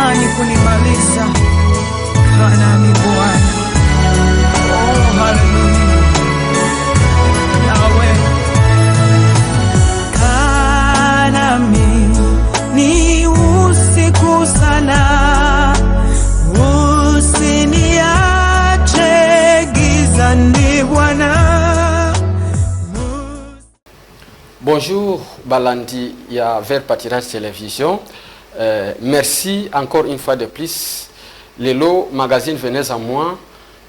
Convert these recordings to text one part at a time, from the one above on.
unatamani kunimaliza, kaa nami Bwana. Oh, haleluya. Yahweh, kaa nami ni usiku sana, usiniache gizani Bwana. Bonjour Balandi, il y a Vers Pâturage Télévision. Merci encore une fois de plus. Lelo magazine venez à moi.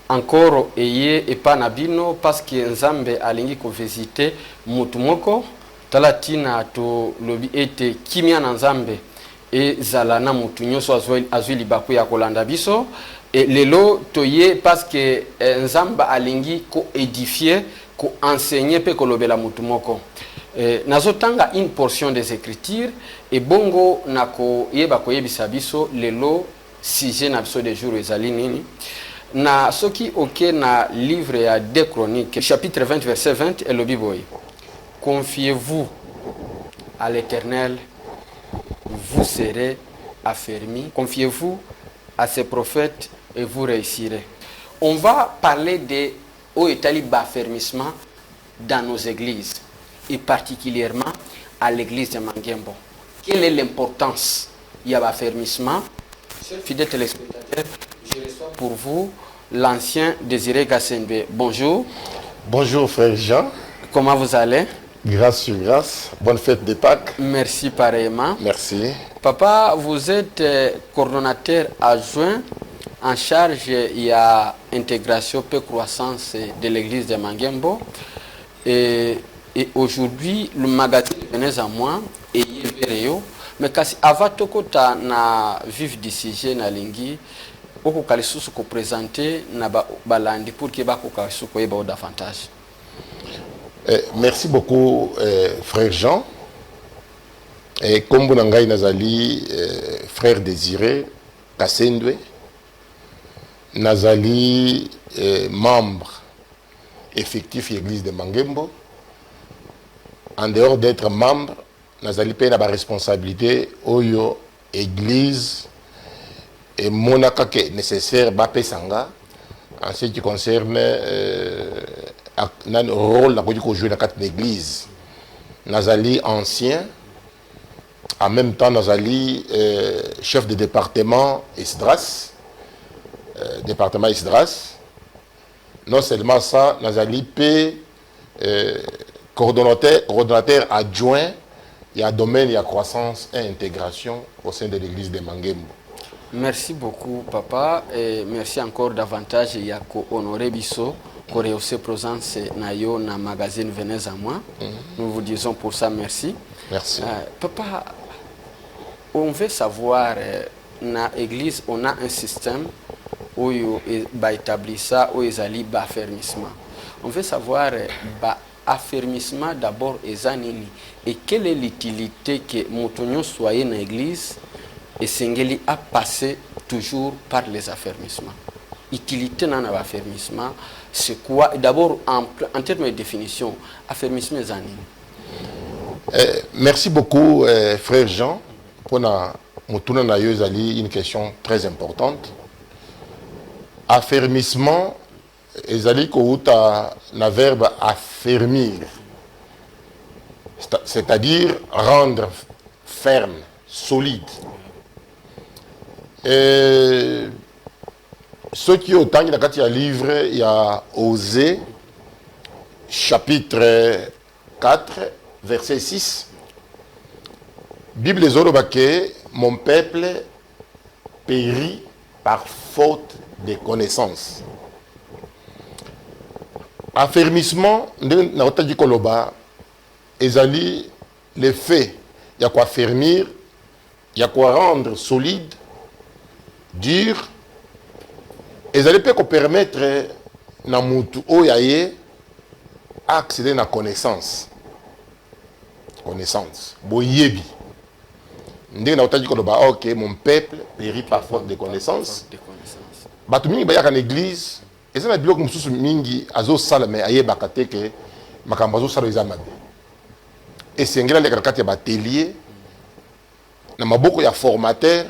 Encore eye et pas nabino parce que Nzambe alingi ko visiter mutumoko. Talatina to lobi ete kimia na Nzambe e zalana mutunyo so azuli baku ya kolanda biso. Et lelo toye parce que Nzamba alingi ko édifier, ko enseigner pe ko lobela mutumoko. Nazotanga une portion des écritures et bongo nako yeba ko yebisa biso lelo sujet na biso de jour ezali nini na soki oke na livre ya 2 Chroniques chapitre 20 verset 20 et le Bible. Confiez-vous à l'Éternel, vous serez affermis. Confiez-vous à ses prophètes et vous réussirez. On va parler de affermissement dans nos églises et particulièrement à l'église de Mangembo. Quelle est l'importance il y a l'affermissement? Fidèles téléspectateurs, je reçois pour vous l'ancien Désiré Gassenbe. Bonjour. Bonjour frère Jean. Comment vous allez? Grâce sur grâce. Bonne fête de Pâques. Merci pareillement. Merci. Papa, vous êtes coordonnateur adjoint en charge il y a intégration et croissance de l'église de Mangembo. Et aujourd'hui, le magazine venez à moi et Yevereo. Mais kasi avatokota na vif du sujet na lingi oko kalisusu ko présenter na balandi pour que ba ko kalisusu ko yeba davantage. Merci beaucoup frère Jean. Et comme vous n'avez nazali frère Désiré Kassendwe, nazali membre effectif de l'église de Mangembo. En dehors d'être membre, nazali pe na ba responsabilité oyo église et monaka que nécessaire ba pesanga en ce qui concerne un rôle na ko jouer dans quatre églises. Nazali ancien, en même temps nazali chef de département Esdras, département Esdras. Non seulement ça, nazali pe coordonnateur adjoint, il y a domaine, il y a croissance et intégration au sein de l'église de Mangembo. Merci beaucoup papa et merci encore davantage il y a honoré biso pour rehausser présence nayo na magazine venez à moi. Nous vous disons pour ça merci. Merci. Papa, on veut savoir na église on a un système où il ba établi ça où ils allient ba affermissement. On veut savoir ba affermissement d'abord ezanini et quelle est l'utilité que Moutonio soyez dans l'église et Sengeli a passé toujours par les affermissements. Utilité dans l'affermissement, c'est quoi? D'abord en termes de définition, affermissement ezanini. Merci beaucoup frère Jean pour Moutonio na yozali une question très importante. Affermissement ezali kouta na verbe affermir, c'est-à-dire rendre ferme, solide. Et ce qui est autant qu'il y a livre, il y a Osée, chapitre 4, verset 6. Bible Zorobake, mon peuple périt par faute de connaissance. Affermissement, na otadi koloba, ezali les faits, il y a quoi affermir, il y a quoi rendre solide, dur, ezali peut permettre na mutu oyaye accéder na connaissance. Connaissance, boyebi. Ndenge na otadi koloba, ok, mon peuple périt par faute de connaissance. Batumini bayaka en église. Et ça, c'est un peu mingi azo sala mais aye bakate que makambazo sala izamabe. Et c'est ngela le kakati ya batelier na maboko ya formateur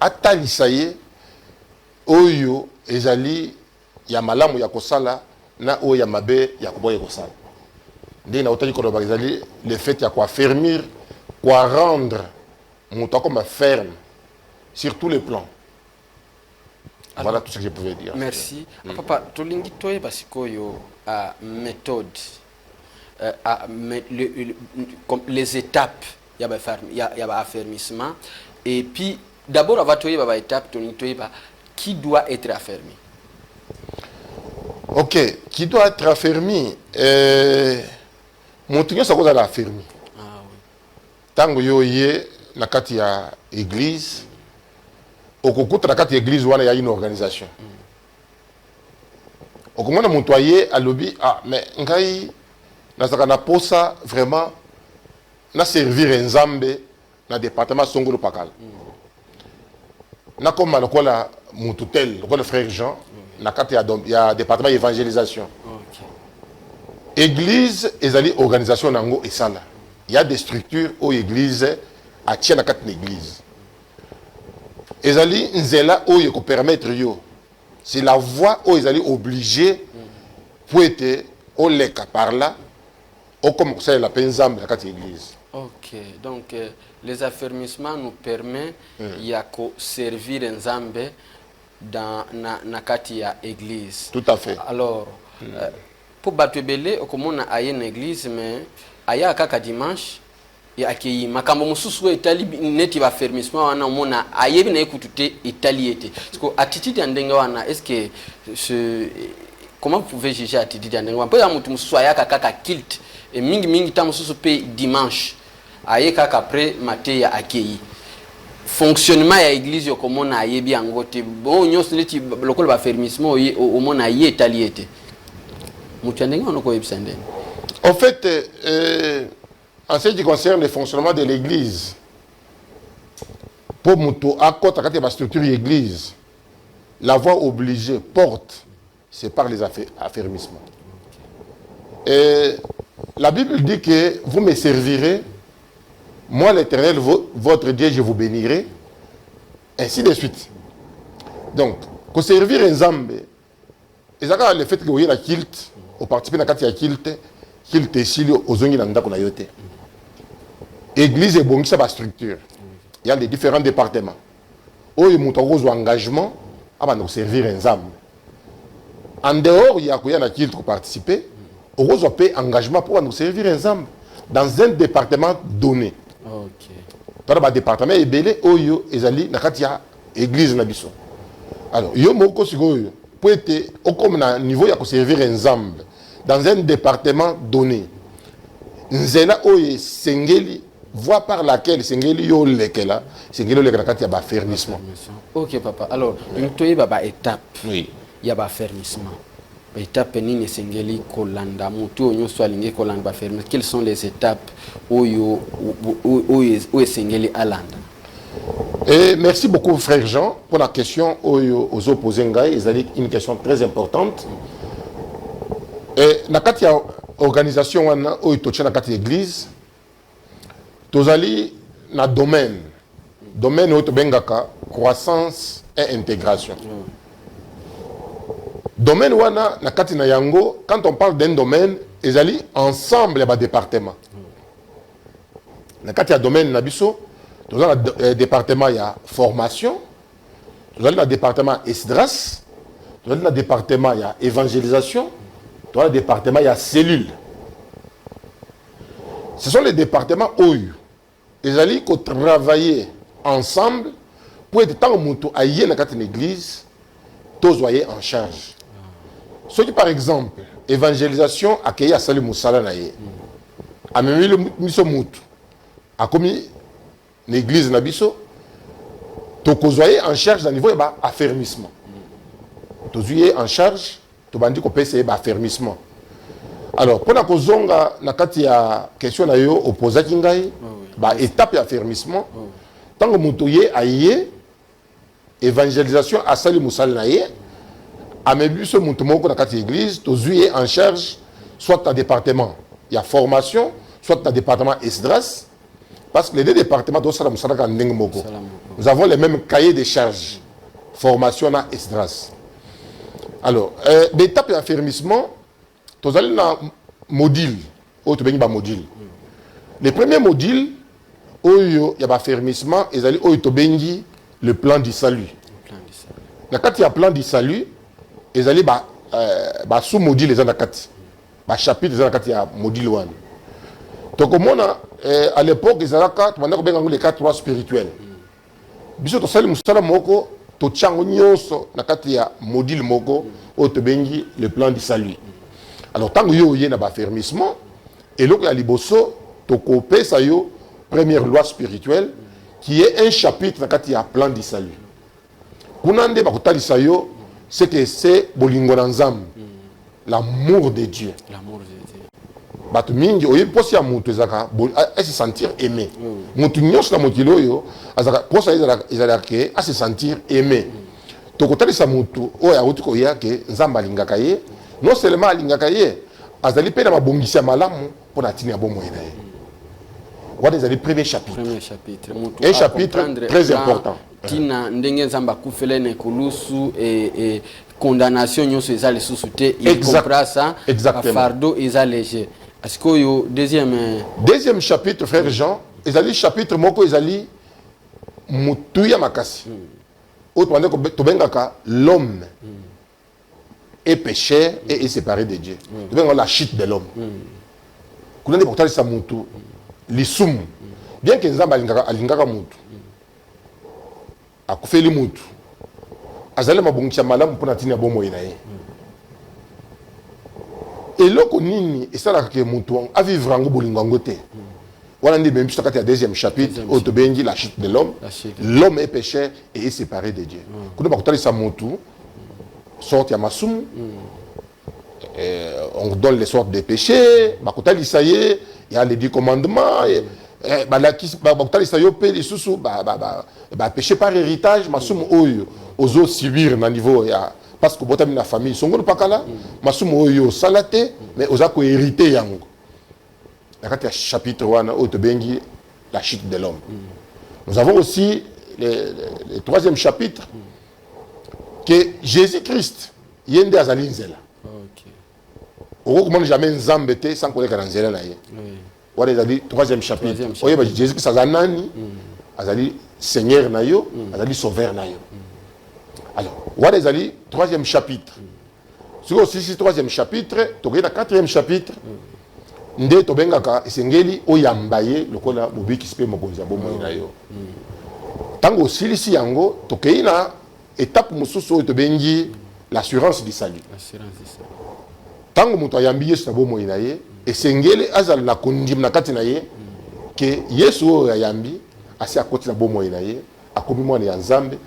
atalisa ye oyo ezali ya malamu ya kosala na oyo ya mabe ya koboya kosala. Ndenge na otali koloba ezali le fait ya affermir, rendre moto comme ferme sur tous les plans. Alors, voilà tout ce que je pouvais dire. Merci. Papa, tolingi toye basikoyo méthode, les étapes, il y a affermissement. Et puis, d'abord, avant toye ba étape, tolingi toye ba qui doit être affermi. Ok, qui doit être affermi. Montignon ça cause à affermi. Ah oui. Tango yo ye na kati ya église. Okukuta na kati église wana ya une organisation. Okomona montoyer à lobby mais ngai na saka na posa vraiment na servir Nzambe na département Songolo Pakal. Na comme lokola mututel, lokola frère Jean na kati ya département évangélisation. Église ezali organisation nango esala. Il y a des structures où église a tient na kati l'église. Ezali nzela oyo ko permettre yo. C'est la voie où ils allaient obligés pour être au leka par là, au comme ça la penzam la carte église. Ok, donc les affermissements nous permettent de servir Nzambe dans na kati ya église. Tout à fait. Alors, pour batebele, comme on a une église, mais aya kaka dimanche, ya akei makambo mususu etali neti ba fermissement wana mona ayebi na ekutute etali ete parce que attitude ya ndenga wana est-ce que comment vous pouvez juger attitude ya ndenga wana pour mutu mususu ayaka kaka kilt et mingi ta mususu pe dimanche ayeka après maté ya akei fonctionnement ya église yo comme on ayebi yango te bon nyonso neti lokola ba fermissement au mona aye etali ete mutu ya ndenga wana ko yebisande. En fait en ce qui concerne le fonctionnement de l'église, pour Moutou, à côté de la structure de l'église, la voie obligée, porte, c'est par les affermissements. Et la Bible dit que vous me servirez, moi l'Éternel, votre Dieu, je vous bénirai, ainsi de suite. Donc, pour servir un Zambé, et ça, le fait que vous ayez la kilt, vous participez à la kilt est ici, aux ongles dans la yote. Église et bon, c'est la structure. Il y a les différents départements. Où il y a un engagement à nous servir ensemble. En dehors, il y a un qui pour participer. Il y a un engagement pour nous servir ensemble dans un département donné. Ok. Par le département est belé, où il y a l'église. Alors, il y a un pour être au niveau de servir ensemble dans un département donné. Nzela oye sengeli voie par laquelle sengeli yo lekela sengeli lekela kati ya ba fermissement. OK papa. Alors, nous ba étape. Oui. Il y a ba fermissement. Étape nini sengeli kolanda mutu onyo swalinge kolanda ba fermissement. Quelles sont les étapes oyo sengeli alanda? Et merci beaucoup frère Jean pour la question aux opposés ngai, c'est une question très importante. Et na kati ya organisation wana oyo totia na kati l'église tozali na domaine oyo tobengaka croissance et intégration. Domaine wana na kati na yango quand on parle d'un domaine ezali ensemble ya ba département. Na kati ya domaine na biso tozali na département ya formation, tozali na département esdras, tozali na département ya évangélisation, dans le département, il y a cellule. Ce sont les départements où ils allaient travailler ensemble pour être tant que à y dans l'église, tous soyez en charge. Ceux qui, par exemple, évangélisation, accueillir à Salut Moussala naye, a même le miso moutou, a commis l'église nabiso, tous soyez en charge d'un niveau de affermissement. Tous soyez en charge. Tobandi ko pese ba affermissement. Alors pour na kozonga na kati ya question na yo opposa kingai ba étape ya affermissement tango mutoye aye évangélisation asali musal na ye amebu so mutu moko na kati église tozuye en charge soit ta département ya formation soit ta département esdras parce que les deux départements nous avons les mêmes cahiers de charges. Formation à Esdras. Alors, l'étape d'affermissement, tu as un module. Le premier module, il y a l'affermissement, et le plan du salut. Quand il y a le plan du salut, il y a sous-module, il y a chapitre, il y a module 1. Donc, à l'époque, il y a les 4 lois spirituelles. Biso to sali musala moko to chango nyonso na kati ya module moko o to bengi le plan du salut. Alors tant yo yé na ba fermissement et loko ya liboso to kopé sa yo première loi spirituelle qui est un chapitre na kati ya plan du salut. Kunande ba kotalisa yo c'est que c'est bolingo na nzambe. L'amour de Dieu. L'amour de Dieu. Bato mingi oye posi ya mutu ezaka se sentir aimé. Mutu nyonso na mokilo yo azaka posa ezala ke a se sentir aimé. To kotalisa mutu oya uti ko ya ke nzamba lingaka ye, non seulement alingaka ye, azali pe na mabongisi ya malamu pona tini ya bomo ina ye. What is le premier chapitre? Premier chapitre. Un chapitre très important. Tina ndenge nzamba kufele ne kulusu et condamnation nyonso ezali susute il comprend ça. Exactement. Fardeau est léger. Est-ce que le deuxième chapitre, frère Jean, le chapitre moko ezali mutuya makasi. L'homme est pécheur et est séparé de Dieu. La chute de l'homme. Kuna de portali sa mutu lisum. Bien que nzamba alingaka mutu. Akufeli mutu. Azali mabongisa malamu pona tina bomo inaye. Et là, et ça, à vivre en Bolingangote. Voilà, même si tu as deuxième chapitre, la chute de l'homme. L'homme est pécheur et est séparé de Dieu. Quand on a sorte à Massoum, on donne les sortes de péchés. Il y a les 10 commandements. Péché par héritage, Massoum, aux autres subir au niveau. Parce que la famille, son groupe pas là, masumo oyo salate, mais aux ako hérité yango. Dans chapitre 1, la chute de l'homme. Nous avons aussi le troisième chapitre que Jésus-Christ yende azali nzela. OK. Comment jamais nzambete sans connaître la nzela na ye. Voilà azali troisième chapitre. Oye ba Jésus-Christ azanani, azali Seigneur na yo, azali sauveur na yo. Alors, voilà les troisième chapitre. Sur aussi troisième chapitre, tu as le quatrième chapitre. Nde to bengaka esengeli oyambaye lokola mobiki spe mokonza bomo na yo. Tango silisi yango to keina étape mususu to bengi l'assurance du salut. L'assurance du salut. Tango muto ayambiye sa bomo na ye esengeli azal na kondim na kati na ye ke Yesu ayambi asi akoti na bomo na ye akomi mwana ya Nzambe.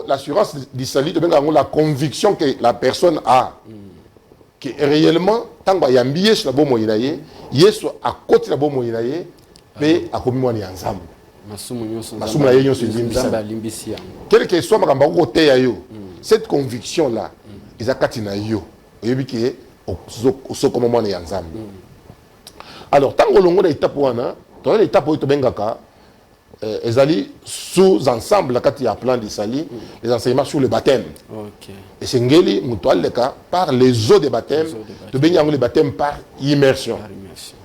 L'assurance du salut, la conviction que la personne a que réellement, tant qu'il y a un billet sur la bonne moyenne, Yesu à côté de la bonne moyenne, mais à commis moi en ensemble. Quel que soit ma côté cette conviction là, ils a katina yo, et puis que au comment moi en ensemble. Alors tant que l'on a étape wana, dans l'étape où tu bengaka. Ezali sous-ensemble, quand il y a plan de salut, les enseignements sur le baptême. Okay. Et c'est ngeli mutualeka par les eaux de baptême, de baigner le baptême par immersion.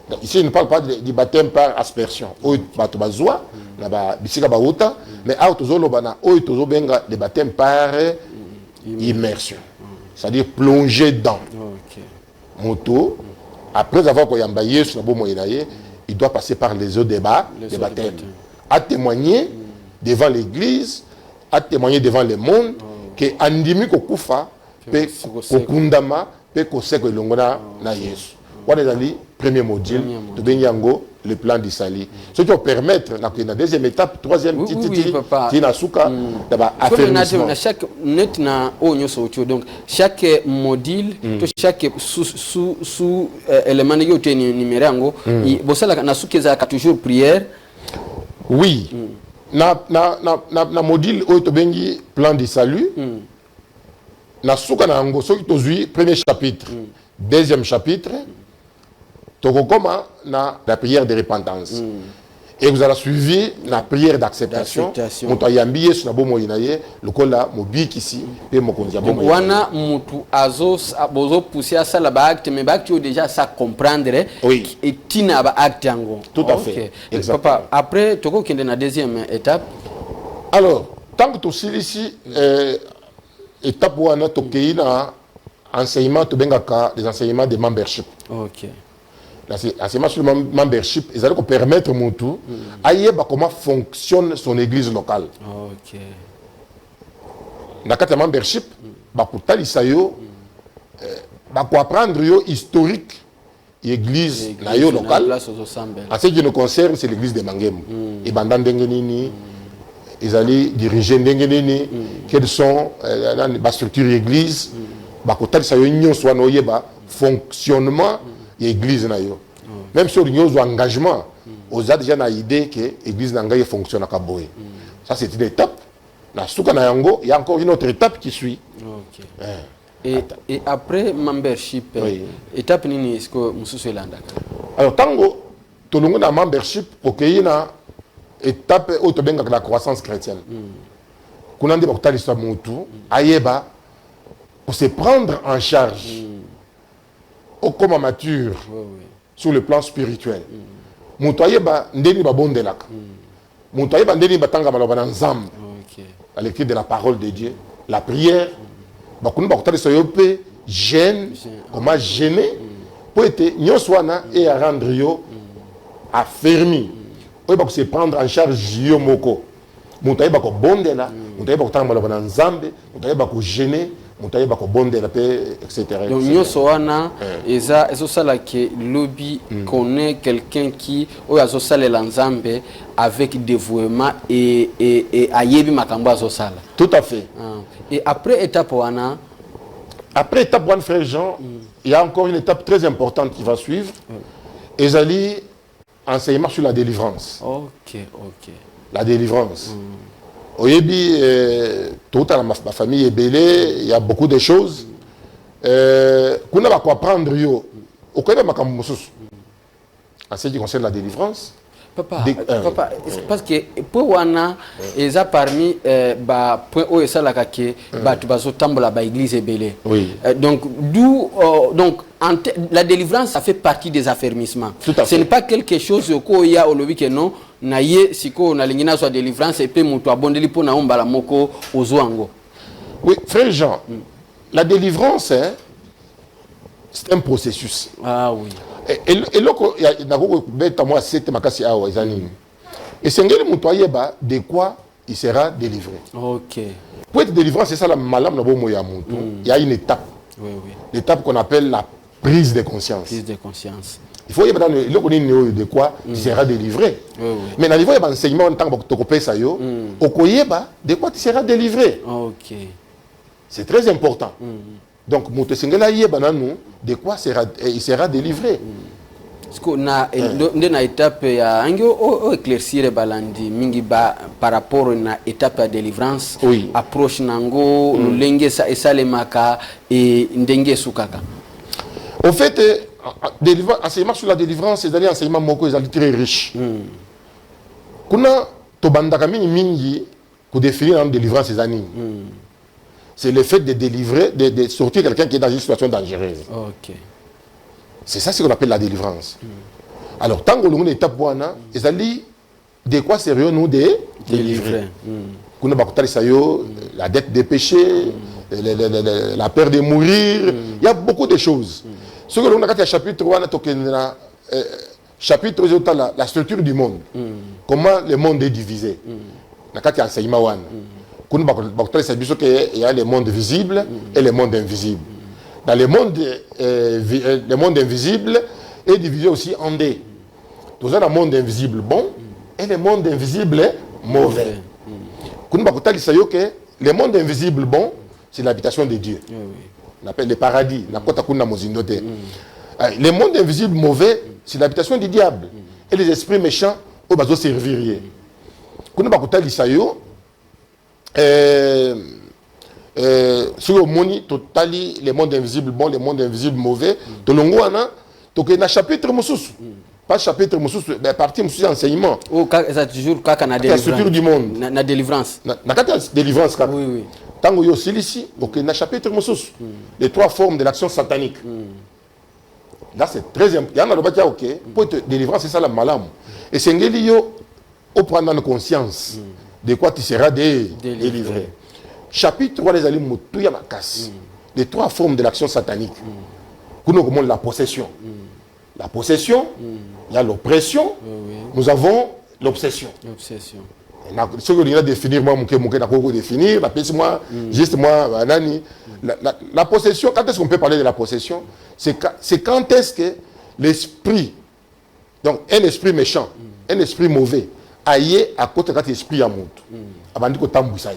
Donc, ici, je ne parle pas du baptême par aspersion. Mais le baptême par immersion. C'est-à-dire plonger dans. Moto, après avoir koyambaye sur la bomo il doit passer par les eaux de baptême. À témoigner devant l'église, à témoigner devant le monde, que andimi kokufa, pe kokundama, pe koseko longona na Yesu. Voilà le premier module de Benyango, le plan du salut. Ce qui va permettre, dans la deuxième étape, troisième donc chaque module, chaque sous-élément numéro, il y a toujours prière. Oui. Na module où tu bengi plan du salut. Na souka na ango so qui premier chapitre, deuxième chapitre. tokokoma na la prière de repentance. Et vous allez suivi la prière d'acceptation. Mutu ayambi Yesu na bomo inaye lokola mobiki ici pe mokonzi bomo. Wana mutu bozo pousser à ça la acte mais acte déjà ça comprendre et tina ba acte yango. Tout à fait. Papa, après toko kende na deuxième étape. Alors, tant que tu es ici étape wana tokei na enseignement to bengaka les enseignements de membership. OK. L'enseignement sur le membership, ils allaient permettre Moutou à comment fonctionne son église locale. OK. Dans le membership, pour talisayo, pour apprendre l'historique de l'église locale. En ce qui nous concerne, c'est l'église de Mangem. Et Bandan Dengenini, ils allaient diriger Dengenini, quelles sont les structures de l'église, pour talisayo, nous soit fonctionnement l'église na yo. Même si on a un engagement, on a déjà une idée que l'église fonctionne à boy. Ça c'est une étape. Il y a encore une autre étape qui suit. Okay. Et après membership, étape nini est-ce que mususu elanda? Alors tango to longo na membership okay na étape où to benga la croissance chrétienne. Kuna ndi bakutali sa mutu ayeba pour se prendre en charge. Comme mature sur le plan spirituel. Moutaye ba ndeni ba bondelaka. Moutaye ba ndeni batanga maloba na nzambe. À l'écrit de la parole de Dieu, la prière, ba kunu ba kutali soyope gêne, comment gêner pour être nyoswana et à rendre yo affermi. Pour ba se prendre en charge yo moko. Moutaye ba ko bondela, moutaye ba kutanga maloba na nzambe, moutaye ba ko gêner. Etc. Donc nous sommes eza ça que lobby connaît quelqu'un qui oyazo sala l'ensemble avec dévouement et ayebi makambo azo sala. Tout à fait. Et après étape wana, après étape one frère Jean, il y a encore une étape très importante qui va suivre. Ezali enseignement sur la délivrance. OK. La délivrance. Oyebi, toute ma famille est belée, il y a beaucoup de choses. Qu'on va apprendre yo. Au Québec, en ce qui concerne la délivrance. Papa, parce que pour wana eza parmi point où ça la kake tu vas tambola ba église belée. Oui. Donc d'où la délivrance ça fait partie des affermissements. Ce n'est pas quelque chose ko ya olobi que non. Na ye siko na lingina soit délivrance et puis mutu abondeli po na ombala moko ozwango. Oui, frère Jean, la délivrance c'est un processus. Ah oui. Et loko ya nako beta moi c'est makasi awa izanini. Et sengeli mutu ayeba de quoi il sera délivré. OK. Pour être délivré, c'est ça la malam na bomo ya mutu. Il y a une étape. Oui. L'étape qu'on appelle la prise de conscience. Prise de conscience. Il faut y avoir de quoi il sera délivré. Mais dans le niveau de l'enseignement, en tant que ça yo, de quoi tu seras délivré. OK. C'est très important. Donc, de quoi il sera délivré. Parce qu'on a une étape éclaircir balandi mingi par rapport à une étape de délivrance. Oui. Approche nango, lenge sa esalemaka et ndenge sukaka. Au fait, enseignement sur la délivrance, c'est un enseignement moko très riche. Kuna tobandaka mingi pour définir la délivrance ces années. C'est le fait de délivrer, de sortir quelqu'un qui est dans une situation dangereuse. OK. C'est ça ce qu'on appelle la délivrance. Alors, tant que l'on est étape wana, ils allaient de quoi sérieux nous de délivrer. Kuna bakutali sayo, la dette des péchés, la peur de mourir, il y a beaucoup de choses. Ce que l'on a dit chapitre 1, chapitre la structure du monde. Comment le monde est divisé. Il y a enseignement 1. Il y a le monde visible et le monde invisible. Dans le monde invisible est divisé aussi en deux. Nous avons le monde invisible bon et le monde invisible mauvais. Le monde invisible bon, c'est l'habitation de Dieu. On appelle le paradis. Le monde invisible mauvais, c'est l'habitation du diable. Et les esprits méchants, ils vont servir. Sur le monde invisible bon, le monde invisible mauvais, Donc il y a un chapitre moussous. Pas chapitre moussous, mais partie moussous enseignement. Ou ça toujours quand on a la structure du monde. Na délivrance. Na délivrance. Oui, oui. Tant que aussi ici, donc il y a un chapitre moussous. Les 3 formes de l'action satanique. Là c'est très important. Il y a un autre ok. Pour te délivrance c'est ça la malam. Et c'est ngeli au prendre conscience de quoi tu seras délivré. Chapitre 3 les alim mutuya makasi. Les 3 formes de l'action satanique. Comment la possession. La possession, il y a l'oppression, nous avons l'obsession. L'obsession. Ce que je vais définir, moi, définir, juste moi, la possession, quand est-ce qu'on peut parler de la possession? C'est quand est-ce que l'esprit, donc un esprit méchant, un esprit mauvais, aille à côté de l'esprit à monte. Avant de tambusa.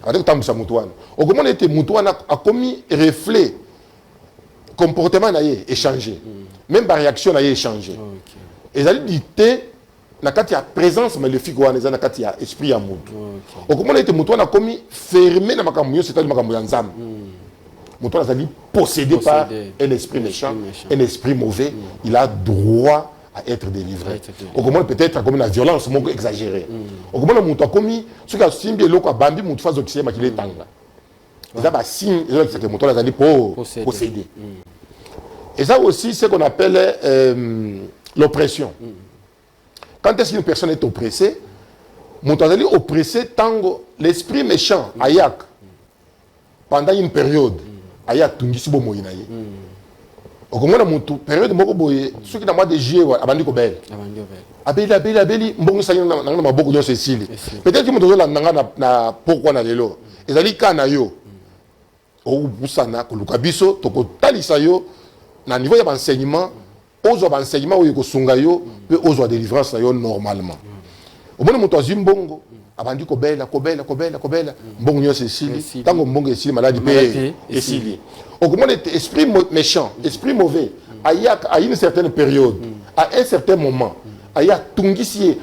Avant de tambusa moutouane. Au moment où moutouane a commis reflet, comportement n'a échangé. Même la réaction n'a échangé. Et ça dit na kati ya présence mais le figo na za na kati ya esprit ya mutu. Au moment où moutouane a commis fermé na makambo yo c'est-à-dire makambo ya nzambe. Moutouane a dit possédé par un esprit méchant, un esprit mauvais, il a droit à être délivré. Au moment peut-être comme la violence mon exagérée. Au moment où moutouane a commis ce qui a simbi loko a bambi moutouane fazo kisema makile tanga. Et ça, signe que moutouane a dit posséder. Et ça aussi, c'est ce qu'on appelle l'oppression. Quand est-ce qu'une personne est oppressée, moutouane a dit oppressé tant l'esprit méchant, ayak, pendant une période, ayak tungisi bo moïnaye. Au moment où période moko boye, ceux qui n'ont pas de juillet, abandi ko belle. Abeli, mbongo sa na maboko yo Cécile. Peut-être que moutouane nanga na pourquoi na lelo. Ezali kana yo. O busana ko lukabiso to ko talisa yo na niveau ya enseignement, ozo enseignement o ko sunga yo, pe ozo délivrance yo normalement. Au moment où tu mbongo, abandi ko bela, mbongo yo Cécile, tango mbongo Cécile maladie pe Cécile. Au moment où esprit méchant, esprit mauvais, à une certaine période, à un certain moment, aya tungisie.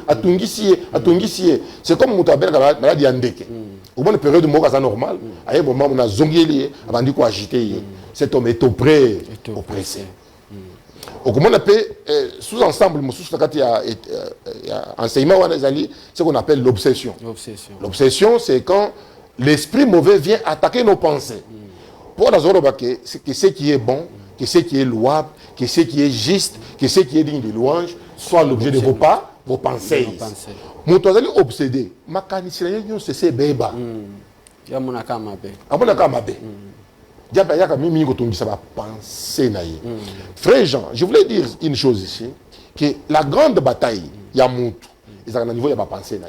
C'est comme mutabel maladie andeke. Au moment de période de mort normal, à un moment on a zongieli, abandi ko agité. Cet homme est oppressé. Au moment on peut sous-ensemble, il y a enseignement, c'est ce qu'on appelle l'obsession. L'obsession, c'est quand l'esprit mauvais vient attaquer nos pensées. Pour la zone, que ce qui est bon, que ce qui est louable, que ce qui est juste, que ce qui est digne de louange, soit l'objet de vos pensées. Mon toit est obsédé. Ma canicule, c'est bébé. Frère Jean, je voulais dire une chose ici, que la grande bataille, il y a Moutou. Ils ont un niveau, il y a pensée.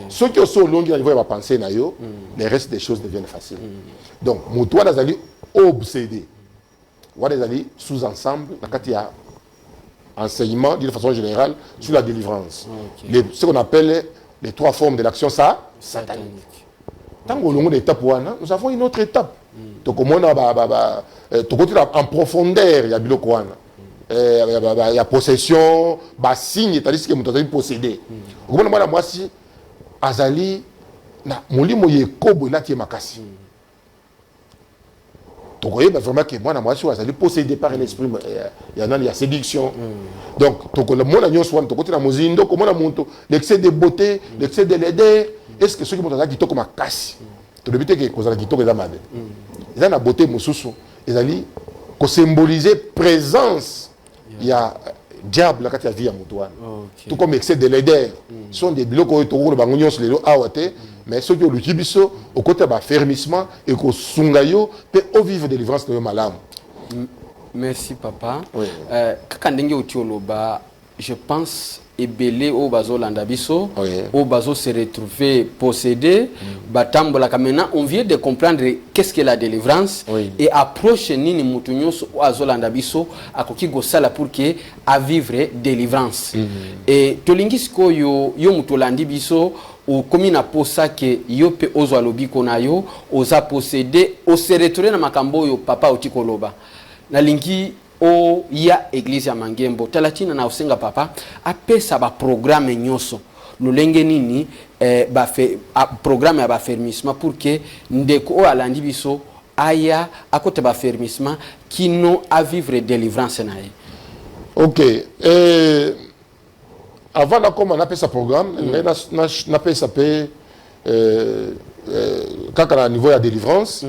Ceux qui sont longs, il y a niveau, pensée. Les restes des choses deviennent faciles. Donc, Moutou, on a obsédé. On a sous-ensemble, il y a enseignement, d'une façon générale, sur la délivrance. Ce qu'on appelle les 3 formes de l'action satanique. Tant qu'au long de l'étape, nous avons une autre étape. Donc, on a en profondeur, il y a il y a possession, signe, c'est-à-dire que nous avons possédé. Au moment où moi, si Azali, molimo ye kobo là qui est makasi. Donc, vous voyez vraiment que moi, je suis possédé par un esprit, il y a séduction. Donc, le monde a l'excès de beauté, l'excès de laideur. Est-ce que ceux qui ont dit comme un casse, tu dois dire que vous avez dit que vous avez dit la beauté, ils ont symbolisé présence. Il y a diable qui a vie à Moutouane. Tout comme excès de laideur. Ce sont des blocs qui ont été mais ceux qui ont l'utilisé au côté de fermissement et qui sont peut vivre délivrance de malam. Merci papa. Je pense ebele au bazo landabiso au bazo se retrouver possédé batambola kamena on vient de comprendre qu'est-ce que la délivrance et approche nini mutunyo au bazo landabiso akoki gosala pour que à vivre délivrance et tolingisko yo mutolandi biso ou comme na posa que yo pe ozo alobi konayo oza possédé au se retrouver na makambo yo papa otikoloba na lingi o ya église ya Mangembo talatina na usenga papa apesa ba programme nyoso lolenge nini programme ya ba fermissement pour que ndeko o alandi biso aya akote ba fermissement kino a vivre délivrance nae Ok. Avant de commencer, on a fait ce programme, on a fait ça quand on a un niveau de délivrance.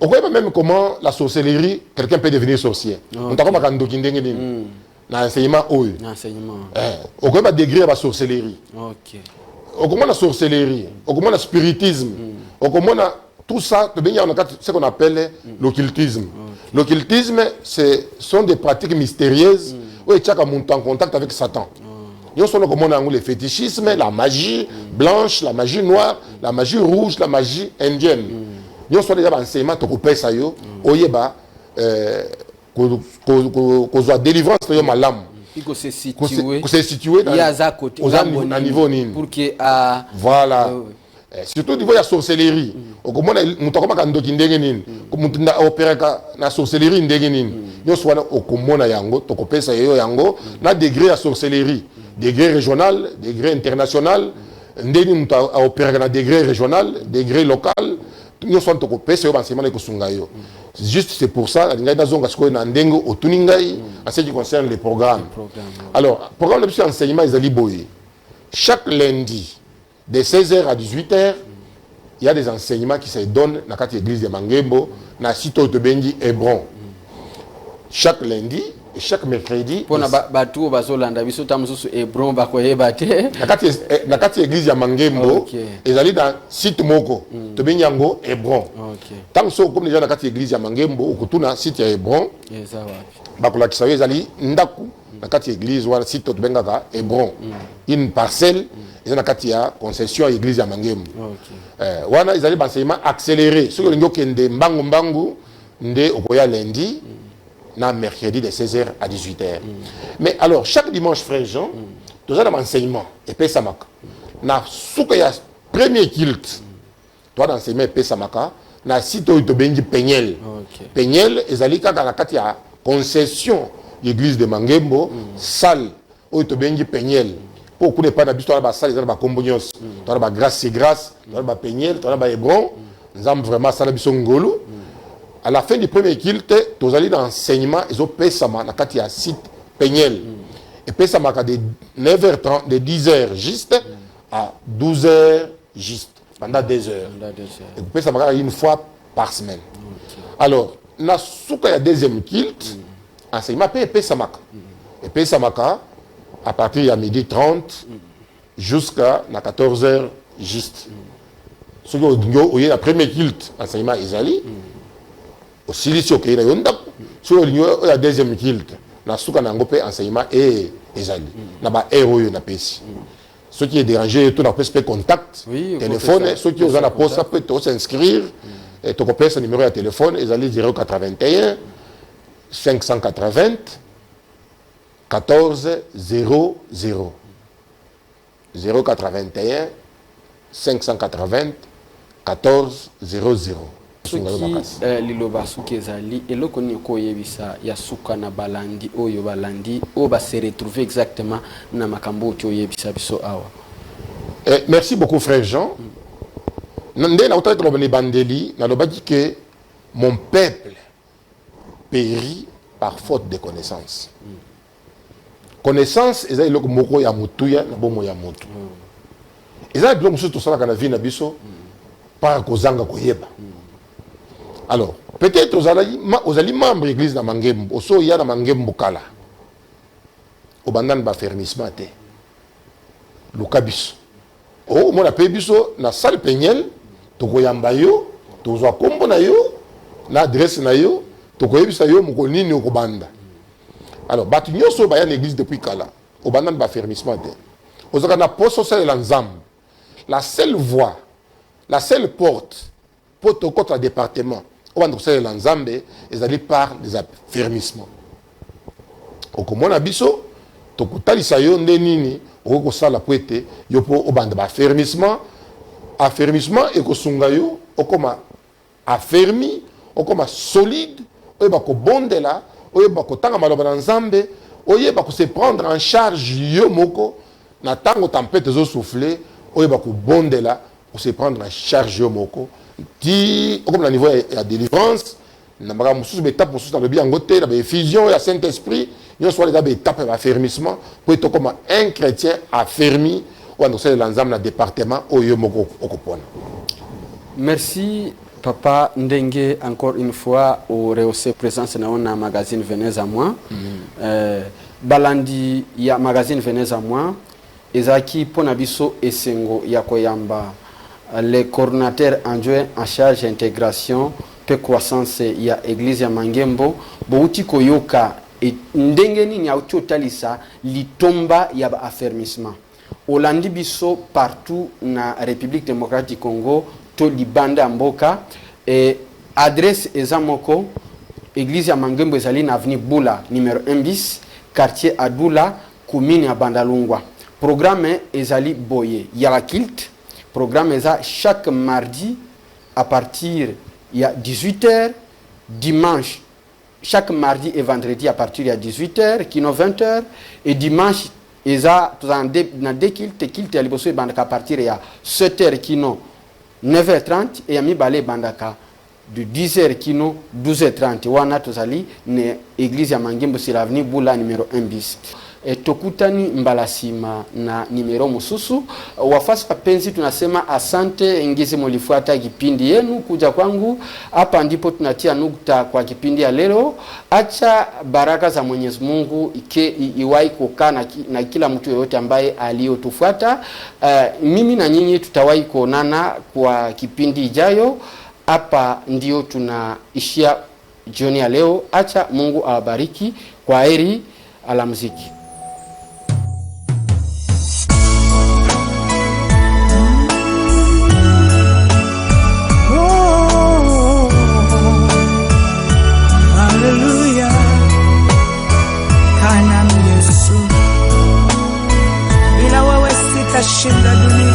On voit même comment la sorcellerie, quelqu'un peut devenir sorcier. On t'a comme un documentaire dans l'enseignement. On voit un degré de la sorcellerie. On voit la sorcellerie, on voit le spiritisme, on voit tout ça, ce qu'on appelle l'occultisme. L'occultisme, ce sont des pratiques mystérieuses où il y a en contact avec Satan. Nous sommes comme le fétichisme, la magie blanche, la magie noire, la magie rouge, la magie indienne. Nous sommes déjà enseignement pour que ça yo, oyeba, qu'on soit délivrance de malam. Il faut se situer à niveau nini. Pour que voilà. Surtout au niveau de la sorcellerie. On commence à opérer la sorcellerie. Nous sommes au Komona Yango, Tokopesa Yango, na degré à sorcellerie. Degré régional, degré international, nous avons opéré à degré régional, degré local. Nous sommes au Kopesa Yango, Kosungayo. Juste c'est pour ça, nous avons au Tuningai, en ce qui concerne les programmes. Alors, le programme de enseignement est Boye. Chaque lundi, de 16h à 18h, il y a des enseignements qui se donnent dans l'église de Mangembo, dans le site de Benji Hébron. Chaque lundi et chaque mercredi. Pour l'église de Mangembo, ils allaient dans le site Moko, de Benji Hébron. Tant que comme les gens dans l'église de Mangembo, ou dans le site de Hébron, ils allaient dans l'église ou dans le site de Benji Hébron. Une parcelle. Ils ont une concession à l'église de Mangembo. Ils allaient enseignement accéléré. Ceux qui ont des mbangu, lundi, mercredi de 16h à 18h. Mais alors, chaque dimanche, frère Jean, nous avons un enseignement. Et puis, ça m'a. Na soukaya premier culte. Toi, d'enseignement, et puis, ça m'a. Na site où tu bengi Pegnel. Pegnel, ils allaient dans la concession de l'église de Mangembo, salle où tu bengi Pegnel. Beaucoup de pas d'habitude, dans la salle, dans la combonios, dans la grâce, c'est grâce, dans la Pegnel, dans la Hébron, nous avons vraiment ça, Ngolo. À la fin du premier culte, nous allons dans l'enseignement, ils ont payé ça, dans le site Pegnel. Et payé ça de 9h30, de 10h juste à 12h juste, pendant 2 heures. Et payé ça une fois par semaine. Alors, il y a deuxième culte, enseignement, payé ça. Et payé ça, à partir de 12h30 jusqu'à 14h juste. Ce qui est le premier culte, enseignement Isali, au Silicio qui est là, ce qui est le deuxième culte, enseignement Isali. Ce qui est dérangé, tout le contact, téléphone, ceux qui ont la poste, ça peut s'inscrire, et tu peux numéro de téléphone, Isali 081 580 14 00 081 580 14 00. Liloba suki ezali eloko ni koyebisa ya suka na balandi oyo balandi o ba se retrouver exactement na makambo ti oyebisa biso awa. Merci beaucoup frère Jean. Ndé na otaka lobani bandeli na lobaki que mon peuple périt par faute de connaissance. Connaissance ezali loko moko ya mutuya na bomo ya mutu. Ezali biloko mosusu tosalaka na vie na biso par kozanga koyeba. Alors, peut-être aux ali membre église na Mangembo, oso ya na Mangembo kala. Obandan ba fermissement te. Luka biso. O mo na pe biso na salle Pegnel, to koyamba yo, to zwa kombo na yo, na adresse na yo, to koyebisa yo moko nini okobanda. Alors, batu nyoso ba ya na église depuis kala. Obandan ba fermissement te. Ozaka na poso sale l'ensemble. La seule voie, la seule porte pour te contre le département, on va nous faire l'ensemble, ils allaient par des affermissements. Au comment on a biso, to kutalisa yo ndenini, au ko sala poete, yo po obanda ba affermissement et ko sunga yo, au koma affermi, au koma solide, au ba ko bondela, au ba ko tanga maloba l'ensemble, au ba ko se prendre en charge yo moko, na tango tempête zo souffler, au ba ko bondela, pour se prendre en charge yo moko. Dit comme le niveau de la délivrance, na mara mususu étape mususu dans le bien côté la effusion et la Saint-Esprit, nous sommes les étapes d'affermissement pour être comme un chrétien affermi ou nous sommes dans le département où nous sommes. Merci Papa Ndenge encore une fois au rehausser présence dans le magazine Venez à moi. Balandi ya magazine Venez à moi. Ezaki Ponabiso Esengo Yakoyamba, le coordinateur adjoint en charge d'intégration et croissance ya église ya Mangembo, Bouti Koyoka et Ndengeni Nyauti Otalisa, litomba ya affermissement. Olandi biso partout na République démocratique du Congo, to libanda mboka et adresse ezamoko église ya Mangembo ezali na avenue Bula numéro 1 bis, quartier Adula, commune ya Bandalungwa. Programme ezali boye yala kilt. Programme eza chaque mardi à partir il 18h, dimanche chaque mardi et vendredi à partir il 18h, kino 20h et dimanche eza na de kilt ya liboso bandaka à partir il 7h kino 9h30 et ami balé bandaka de 10h kino 12h30 wana tozali ne église ya Mangembo sur l'avenue Bula numéro 1 bis. Tokutani mbalasima na nimero mususu wafasi wapenzi, tunasema asante ngeze mlifuata kipindi yenu kuja kwangu hapa, ndipo tunatia nukta kwa kipindi ya leo. Acha baraka za Mwenyezi Mungu iwai kukaa na kila mtu yote ambaye aliyotufuata. Mimi na nyinyi tutawahi kuonana kwa kipindi ijayo. Hapa ndio tunaishia jioni ya leo. Acha Mungu awabariki. Kwa heri, alamziki. Shinda dunia.